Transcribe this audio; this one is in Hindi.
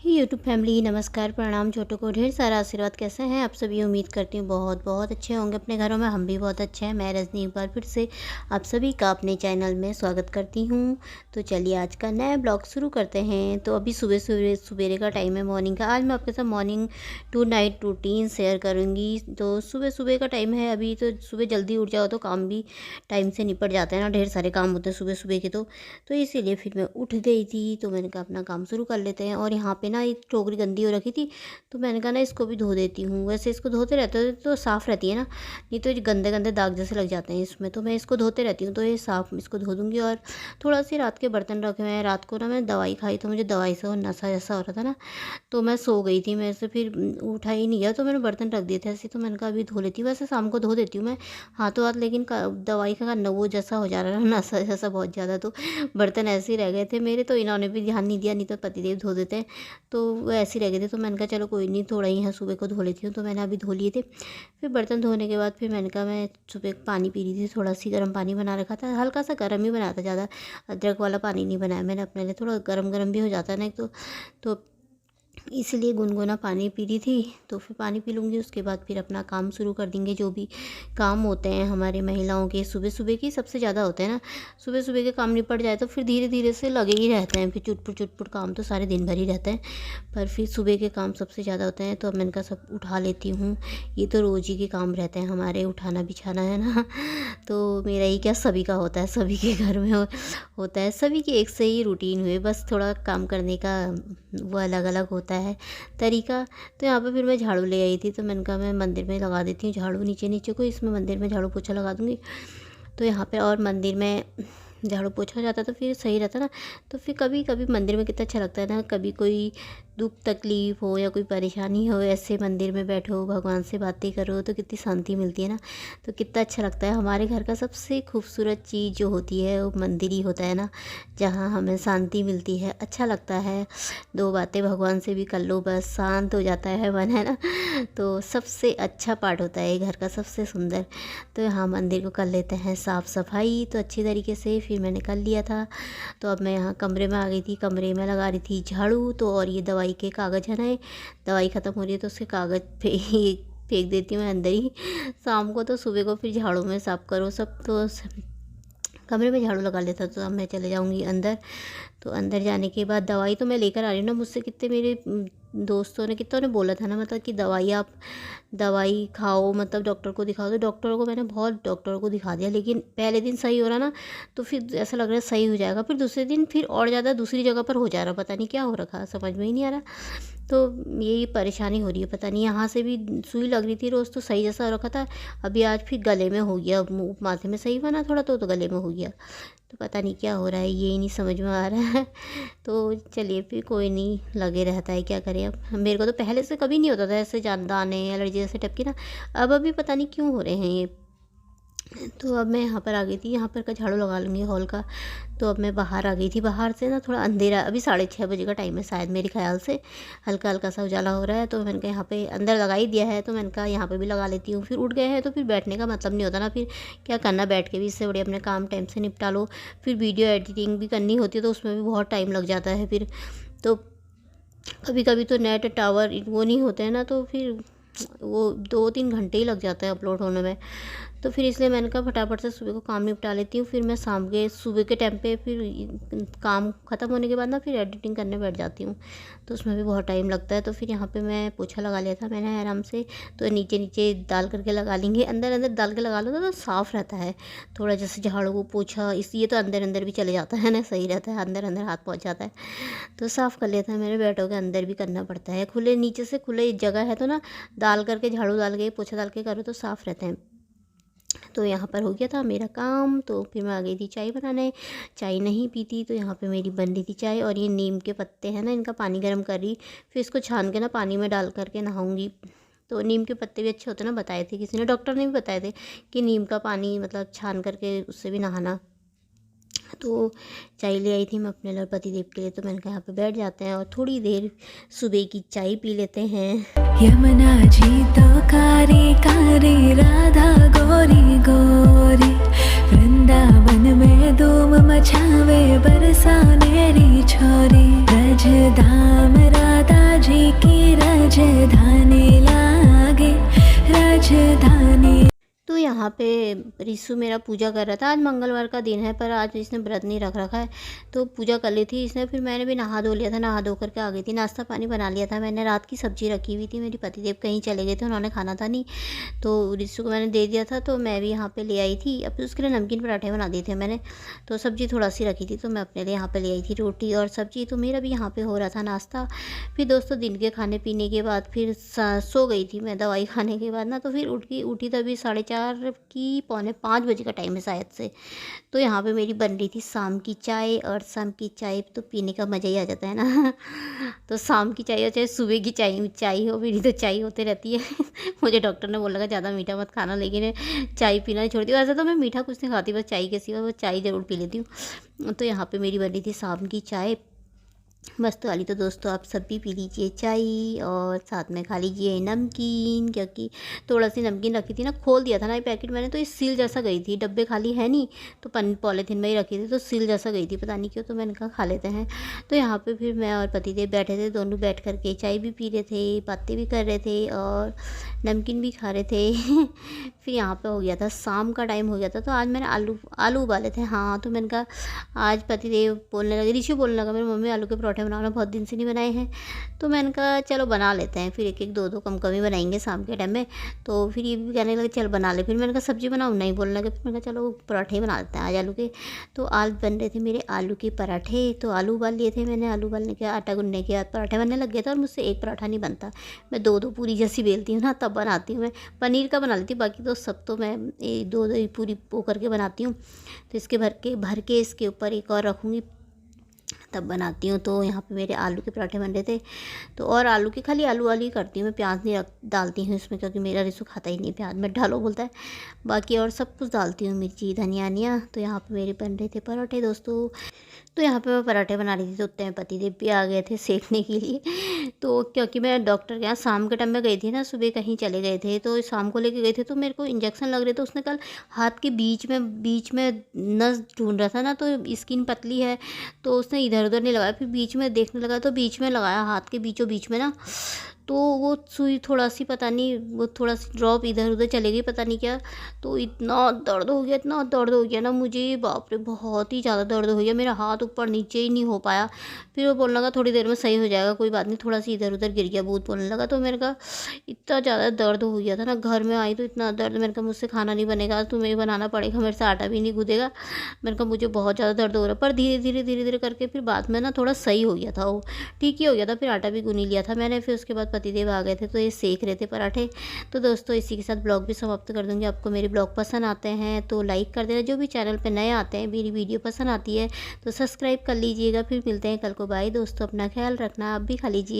यूट्यूब फैमिली नमस्कार प्रणाम। छोटों को ढेर सारा आशीर्वाद। कैसे हैं आप सभी? उम्मीद करती हूँ बहुत बहुत अच्छे होंगे अपने घरों में। हम भी बहुत अच्छे हैं। मैं रजनी एक बार फिर से आप सभी का अपने चैनल में स्वागत करती हूँ। तो चलिए आज का नया ब्लॉग शुरू करते हैं। तो अभी सुबह का टाइम है, मॉर्निंग का। आज मैं आपके साथ morning to night routine share करूँगी। तो सुबह का टाइम है अभी, तो सुबह जल्दी उठ जाओ तो काम भी टाइम से निपट जाते हैं ना। ढेर सारे काम होते हैं सुबह सुबह के। तो इसीलिए फिर मैं उठ गई थी, तो मैंने कहा अपना काम शुरू कर लेते हैं। और यहाँ पे ना एक टोकरी गंदी हो रखी थी, तो मैंने कहा ना इसको भी धो देती हूँ। वैसे इसको धोते रहते हो तो साफ़ रहती है ना, नहीं तो गंदे गंदे दाग जैसे लग जाते हैं इसमें। तो मैं इसको धोते रहती हूँ, तो ये साफ़ इसको धो दूँगी। और थोड़ा सी रात के बर्तन रखे हुए हैं। रात को ना मैंने दवाई खाई, तो मुझे दवाई से और नशा जैसा हो रहा था ना, तो मैं सो गई थी। मेरे से फिर उठा ही नहीं गया, तो मैंने बर्तन रख दिए थे ऐसे। तो मैंने कहा अभी धो लेती हूँ। वैसे शाम को धो देती हूँ मैं हाथों हाथ, लेकिन दवाई का वो जैसा हो जा रहा है नशा जैसा बहुत ज़्यादा, तो बर्तन ऐसे ही रह गए थे मेरे। तो इन्होंने भी ध्यान नहीं दिया, नहीं तो पतिदेव धो देते हैं। तो वो ऐसे ही रह गए थे। तो मैंने कहा चलो कोई नहीं, थोड़ा ही है सुबह को धो लेती हूँ। तो मैंने अभी धो लिए थे। फिर बर्तन धोने के बाद फिर मैंने कहा मैं सुबह पानी पी रही थी। थोड़ा सी गर्म पानी बना रखा था, हल्का सा गर्म ही बनाया था, ज़्यादा अदरक वाला पानी नहीं बनाया मैंने अपने लिए। थोड़ा गर्म गर्म भी हो जाता है ना एक तो इसलिए गुनगुना पानी पी रही थी। तो फिर पानी पी लूँगी, उसके बाद फिर अपना काम शुरू कर देंगे। जो भी काम होते हैं हमारे महिलाओं के सुबह सुबह की सबसे ज़्यादा होते हैं ना। सुबह सुबह के काम निपट जाए तो फिर धीरे धीरे से लगे ही रहते हैं। फिर चुटपुट काम तो सारे दिन भर ही रहते हैं, पर फिर सुबह के काम सबसे ज़्यादा होते हैं। तो अब मैंने कहा सब उठा लेती हूँ। ये तो रोज़ ही के काम रहते हैं हमारे, उठाना बिछाना है ना। तो मेरा ही क्या, सभी का होता है, सभी के घर में होता है। सभी की एक से ही रूटीन हुए, बस थोड़ा काम करने का वो अलग अलग होता है तरीका। तो यहाँ पे फिर मैं झाड़ू ले आई थी, तो मैंने कहा मैं मंदिर में लगा देती हूँ झाड़ू, नीचे नीचे को इसमें मंदिर में झाड़ू पोछा लगा दूँगी। तो यहाँ पे और मंदिर में झाड़ू पोछा हो जाता तो फिर सही रहता ना। तो फिर कभी कभी मंदिर में कितना अच्छा लगता है ना। कभी कोई दुख तकलीफ़ हो या कोई परेशानी हो, ऐसे मंदिर में बैठो, भगवान से बातें करो, तो कितनी शांति मिलती है ना। तो कितना अच्छा लगता है। हमारे घर का सबसे खूबसूरत चीज़ जो होती है वो मंदिर ही होता है ना, जहाँ हमें शांति मिलती है, अच्छा लगता है। दो बातें भगवान से भी कर लो, बस शांत हो जाता है मन, है ना। तो सबसे अच्छा पार्ट होता है घर का, सबसे सुंदर। तो यहाँ मंदिर को कर लेते हैं साफ़ सफाई, तो अच्छी तरीके से फिर मैंने कर लिया था। तो अब मैं यहाँ कमरे में आ गई थी। कमरे में लगा रही थी झाड़ू। तो और ये दवाई के कागज़ है ना, दवाई ख़त्म हो रही है तो उसके कागज़ फेंक देती हूँ मैं अंदर ही। शाम को तो सुबह को फिर झाड़ू में साफ़ करो सब। तो कमरे में झाड़ू लगा लेता। तो अब मैं चले जाऊँगी अंदर। तो अंदर जाने के बाद दवाई तो मैं लेकर आ रही हूँ ना। मुझसे कितने मेरे दोस्तों ने कितनों ने बोला था ना, मतलब कि दवाई खाओ, मतलब डॉक्टर को दिखाओ। तो डॉक्टरों को मैंने बहुत डॉक्टरों को दिखा दिया, लेकिन पहले दिन सही हो रहा ना, तो फिर ऐसा लग रहा है सही हो जाएगा, फिर दूसरे दिन फिर और ज़्यादा दूसरी जगह पर हो जा रहा। पता नहीं क्या हो रखा, समझ में ही नहीं आ रहा। तो यही परेशानी हो रही है, पता नहीं। यहाँ से भी सुई लग रही थी रोज़, तो सही जैसा हो रखा था। अभी आज फिर गले में हो गया, मुँह माथे में सही बना थोड़ा, तो गले में हो गया। तो पता नहीं क्या हो रहा है, ये ही नहीं समझ में आ रहा है। तो चलिए फिर कोई नहीं, लगे रहता है, क्या करें अब। मेरे को तो पहले से कभी नहीं होता था ऐसे दाने एलर्जी जैसे टपकी ना। अब अभी पता नहीं क्यों हो रहे हैं ये। तो अब मैं यहाँ पर आ गई थी। यहाँ पर का झाड़ू लगा लूँगी हॉल का। तो अब मैं बाहर आ गई थी। बाहर से ना थोड़ा अंधेरा, अभी 6:30 बजे का टाइम है शायद मेरे ख्याल से, हल्का हल्का सा उजाला हो रहा है। तो मैंने कहा यहाँ पे अंदर लगा ही दिया है, तो मैंने कहा यहाँ पे भी लगा लेती हूँ। फिर उठ गए हैं तो फिर बैठने का मतलब नहीं होता ना, फिर क्या करना बैठ के भी। इससे बड़े अपने काम टाइम से निपटा लो। फिर वीडियो एडिटिंग भी करनी होती है, तो उसमें भी बहुत टाइम लग जाता है फिर। तो कभी कभी तो नेट टावर वो नहीं होते हैं ना, तो फिर वो 2-3 घंटे ही लग जाता है अपलोड होने में। तो फिर इसलिए मैंने कहा फटाफट से सुबह को काम निपटा लेती हूँ। फिर मैं शाम के सुबह के टाइम पे फिर काम ख़त्म होने के बाद ना फिर एडिटिंग करने बैठ जाती हूँ। तो उसमें भी बहुत टाइम लगता है। तो फिर यहाँ पे मैं पोछा लगा लिया था मैंने आराम से। तो नीचे नीचे डाल करके लगा लेंगे, अंदर अंदर डाल के लगा लो तो साफ़ रहता है थोड़ा। जैसे झाड़ू को पोछा इसलिए तो अंदर अंदर भी चले जाता है ना, सही रहता है, अंदर अंदर हाथ पहुँच जाता है। तो साफ़ कर लेता है मेरे। बैठों के अंदर भी करना पड़ता है, खुले नीचे से खुले जगह है तो ना, डाल करके झाड़ू डाल के पोछा डाल के करो तो साफ़ रहते हैं। तो यहाँ पर हो गया था मेरा काम। तो फिर मैं आ गई थी चाय बनाने। चाय नहीं पीती, तो यहाँ पे मेरी बन रही थी चाय। और ये नीम के पत्ते हैं ना, इनका पानी गर्म कर रही, फिर इसको छान के ना पानी में डाल करके नहाऊंगी। तो नीम के पत्ते भी अच्छे होते हैं ना, बताए थे किसी ने, डॉक्टर ने भी बताए थे कि नीम का पानी मतलब छान करके उससे भी नहाना। तो चाय ले आई थी मैं अपने लिए, पति देव के लिए। तो मैंने कहा यहाँ पे बैठ जाते हैं और थोड़ी देर सुबह की चाय पी लेते हैं। यमुना जी तो कारी कारी, राधा गोरी गोरी, वृंदावन में धूम मचावे बरसानेरी छोरी, ब्रज धाम राधा राजधानी लागे राजधानी। तो यहाँ पे रिशु मेरा पूजा कर रहा था। आज मंगलवार का दिन है पर आज इसने व्रत नहीं रख रखा है, तो पूजा कर ली थी इसने। फिर मैंने भी नहा धो लिया था, नहा धो करके आ गई थी। नाश्ता पानी बना लिया था मैंने। रात की सब्जी रखी हुई थी, मेरी पतिदेव कहीं चले गए थे, उन्होंने खाना था नहीं, तो रिशु को मैंने दे दिया था। तो मैं भी यहाँ पर ले आई थी। अब उसके लिए नमकीन पराठे बना दिए थे मैंने। तो सब्ज़ी थोड़ा सी रखी थी, तो मैं अपने लिए यहाँ पर ले आई थी रोटी और सब्ज़ी। तो मेरा भी यहाँ पर हो रहा था नाश्ता। फिर दोस्तों दिन के खाने पीने के बाद फिर सो गई थी मैं दवाई खाने के बाद ना। तो फिर उठी तभी 4:30 की 4:45 बजे का टाइम है शायद से। तो यहाँ पे मेरी बन रही थी शाम की चाय, और शाम की चाय तो पीने का मज़ा ही आ जाता है ना। तो शाम की चाय हो चाहे सुबह की चाय हो, मेरी तो चाय होते रहती है। मुझे डॉक्टर ने बोला ज़्यादा मीठा मत खाना, लेकिन चाय पीना नहीं छोड़ती। वैसे तो मैं मीठा कुछ नहीं खाती, बस चाय के सिवा वो चाय ज़रूर पी लेती हूँ। तो यहाँ पर मेरी बन रही थी शाम की चाय मस्त वाली। तो दोस्तों आप सब भी पी लीजिए चाय और साथ में खा लीजिए नमकीन, क्योंकि थोड़ा सी नमकीन रखी थी ना, खोल दिया था ना ये पैकेट मैंने, तो ये सील जैसा गई थी। डब्बे खाली है नहीं, तो पॉलीथीन में ही रखी थी, तो सील जैसा गई थी, पता नहीं क्यों। तो मैंने कहा खा लेते हैं। तो यहाँ पे फिर मैं और पतिदेव बैठे थे, दोनों बैठ करके चाय भी पी रहे थे, बातें भी कर रहे थे और नमकीन भी खा रहे थे। फिर यहाँ पे हो गया था शाम का टाइम हो गया था। तो आज मैंने आलू उबाले थे। हाँ, तो मैंने कहा आज पतिदेव बोलने लगे, ऋषि बोलने लगा मेरी मम्मी आलू के पराठे बनाना, बहुत दिन से नहीं बनाए हैं। तो मैंने कहा चलो बना लेते हैं, फिर एक एक दो कम कम ही बनाएंगे शाम के टाइम में। तो फिर ये भी कहने लगे चल बना ले। फिर मैंने कहा सब्जी बनाऊँ, नहीं बोलने लगे। फिर मैंने कहा चलो पराठे ही बना लेते हैं आज आलू के। तो आज बन रहे थे मेरे आलू के पराठे। तो आलू उबाल लिए थे मैंने, आलू उबालने के आटा गूंदने के बाद पराठे बनने लग गया था। और मुझसे एक पराठा नहीं बनता, मैं दो पूरी जैसी बेलती हूँ ना, तब बनाती हूँ मैं। पनीर का बना लेती हूँ, बाकी तो सब तो मैं दो ही पूरी वो करके बनाती हूँ। तो इसके भर के इसके ऊपर एक और रखूँगी, तब बनाती हूँ। तो यहाँ पे मेरे आलू के पराठे बन रहे थे। तो और आलू के खाली आलू वाली करती हूँ मैं, प्याज नहीं डालती हूँ इसमें, क्योंकि मेरा रिशु खाता ही नहीं प्याज में डालो बोलता है। बाकी और सब कुछ डालती हूँ, मिर्ची धनिया। तो यहाँ पे मेरे बन रहे थे पराठे दोस्तों। तो यहाँ पे मैं पराठे बना रही थी, तो उतने में पतिदेव भी आ गए थे सेकने के लिए। तो क्योंकि मैं डॉक्टर के यहाँ शाम के टाइम में गई थी ना, सुबह कहीं चले गए थे, तो शाम को लेके गए थे। तो मेरे को इंजेक्शन लग रहे थे। उसने कल हाथ के बीच में नस ढूंढ रहा था ना, तो स्किन पतली है, तो उसने इधर उधर नहीं लगाया। फिर बीच में देखने लगा, तो बीच में लगाया, हाथ के बीचों बीच में ना। तो वो सुई थोड़ा सी पता नहीं, वो थोड़ा सी ड्रॉप इधर उधर चले गई, पता नहीं क्या। तो इतना दर्द हो गया ना मुझे, बाप रे बहुत ही ज़्यादा दर्द हो गया। मेरा हाथ ऊपर नीचे ही नहीं हो पाया। फिर वो बोलने लगा थोड़ी देर में सही हो जाएगा, कोई बात नहीं, थोड़ा सी इधर उधर गिर गया, भूत बोलने लगा। तो मेरे का इतना ज़्यादा दर्द हो गया था ना, घर में आई तो इतना दर्द। मैंने कहा मुझसे खाना नहीं बनेगा, तुम्हें ही बनाना पड़ेगा, मेरे से आटा भी नहीं गूँधेगा। मैंने कहा मुझे बहुत ज़्यादा दर्द हो रहा है। पर धीरे धीरे करके फिर बाद में ना थोड़ा सही हो गया था, वो ठीक ही हो गया था। फिर आटा भी गूँध लिया था मैंने। फिर उसके बाद पतिदेव आ गए थे, तो ये सेक रहे थे पराठे। तो दोस्तों इसी के साथ ब्लॉग भी समाप्त कर दूँगी। आपको मेरे ब्लॉग पसंद आते हैं तो लाइक कर देना, जो भी चैनल पे नए आते हैं, मेरी वीडियो पसंद आती है तो सब्सक्राइब कर लीजिएगा। फिर मिलते हैं कल को। बाय दोस्तों, अपना ख्याल रखना, आप भी खा लीजिए।